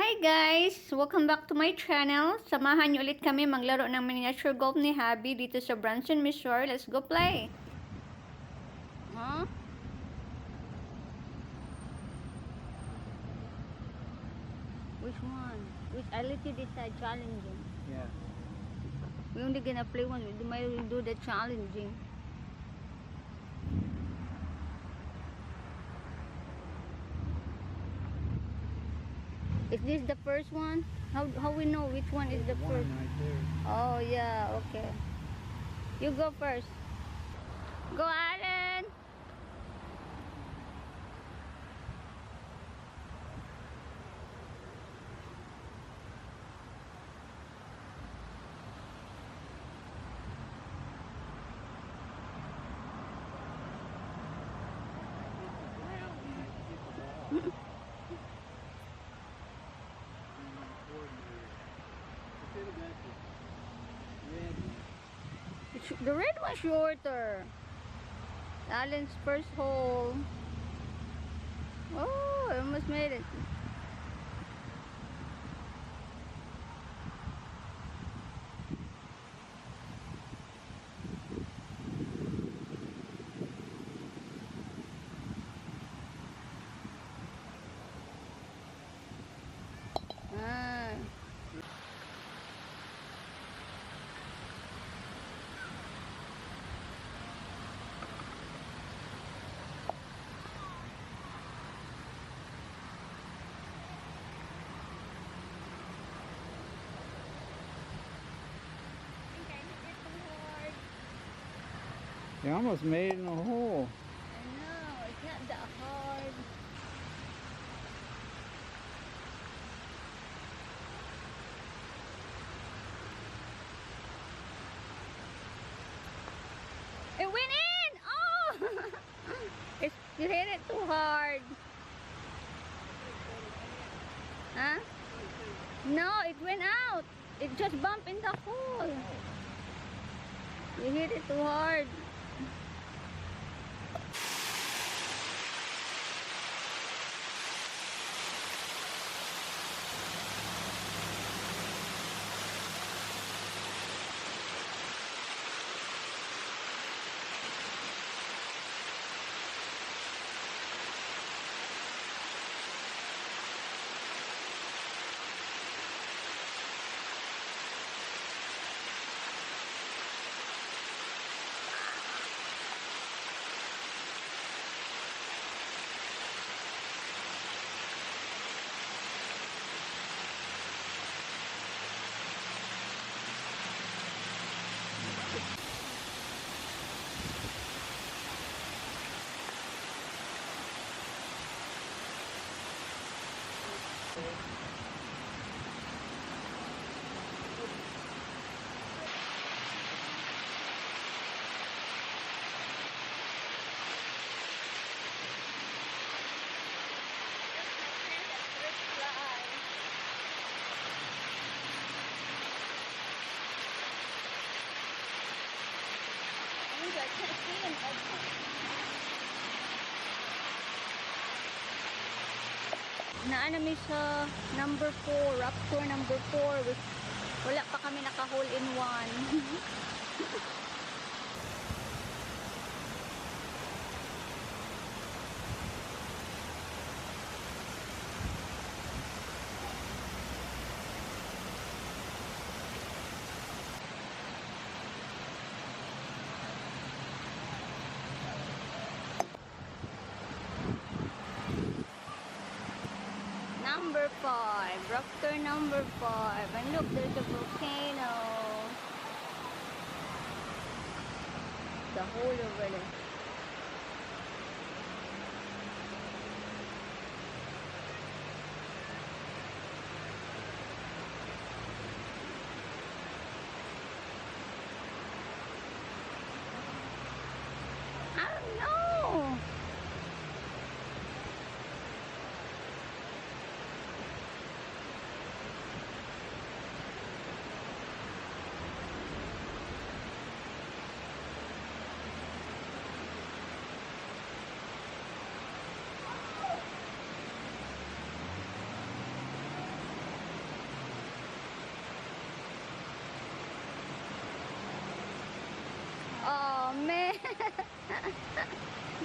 Hi guys! Welcome back to my channel. Samahan niyo ulit kami maglaro ng miniature golf ni Habi dito sa Branson, Missouri. Let's go play! Huh? Which one? I let you decide challenging. Yeah. We only gonna play one. We might do the challenging. Is this the first one? How we know which one is the first? Right there. Oh yeah, okay. You go first. Go, Alan. The red one's shorter. Alan's first hole. Oh, I almost made it. Ah. You almost made it in a hole. I know, it's not that hard. It went in! Oh! You hit it too hard. Huh? No, it went out. It just bumped in the hole. You hit it too hard. Naano mi sa number 4, Raptor number 4. Wala pa kami naka-hole in one. Number 5, Raptor number 5. And look, there's a volcano. The hole over there. I don't know.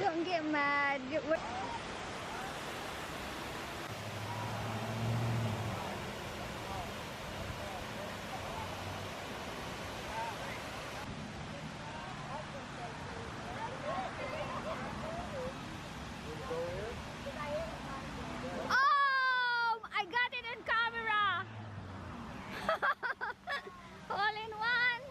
Don't get mad. Oh, I got it on camera. All in one.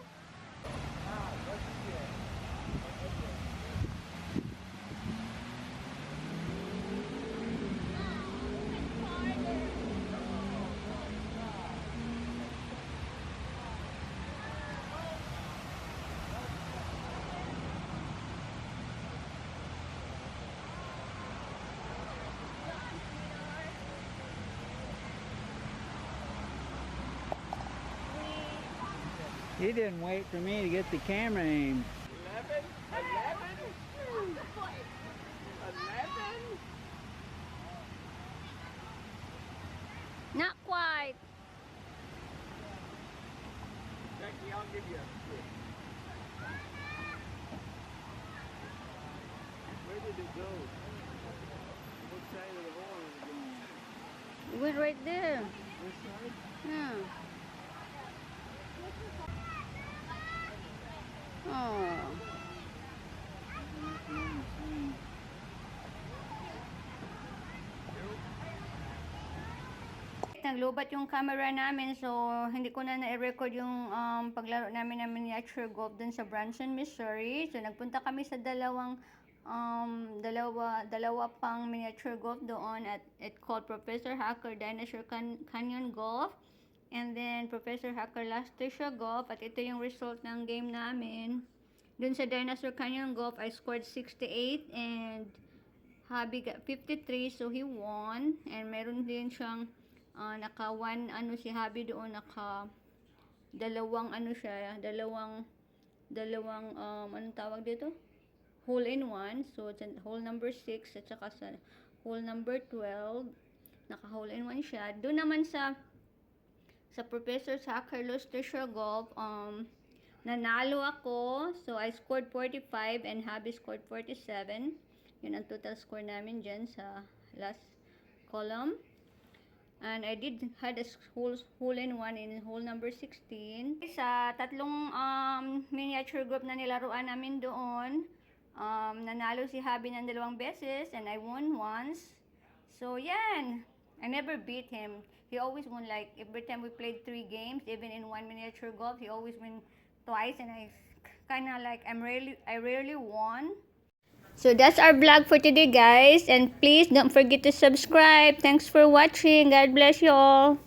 He didn't wait for me to get the camera aimed. 11? 11? 11? Not quite. Becky, I'll give you a stick. Where did it go? What side of the hole is it going? It was right there. This side? Yeah. Oh. Naglubat yung camera namin, so hindi ko na na-record yung paglaro namin ng miniature golf dun sa Branson, Missouri. So nagpunta kami sa dalawa pang miniature golf doon at it called Professor Hacker Dinosaur Canyon Golf and then Professor Hacker Las Tricia Golf, at ito yung result ng game namin. Dun sa Dinosaur Canyon Golf, I scored 68 and Habi got 53, so he won. And meron din siyang naka-1 si Habi doon, dalawang anong tawag dito? Hole in one. So sa hole number 6 at saka sa hole number 12, naka-hole in one siya. Doon naman sa Professor Hacker Las Tricia Golf, nanalo ako. So I scored 45 and Habi scored 47. Yun ang total score namin dyan sa last column. And I had a hole in one in hole number 16. Sa tatlong miniature group na nilaruan namin doon, nanalo si Habi ng 2 beses and I won once. So yan, I never beat him. He always won, like every time we played 3 games, even in one miniature golf, he always win twice, and I kinda like I rarely won. So that's our vlog for today, guys, and please don't forget to subscribe. Thanks for watching. God bless you all.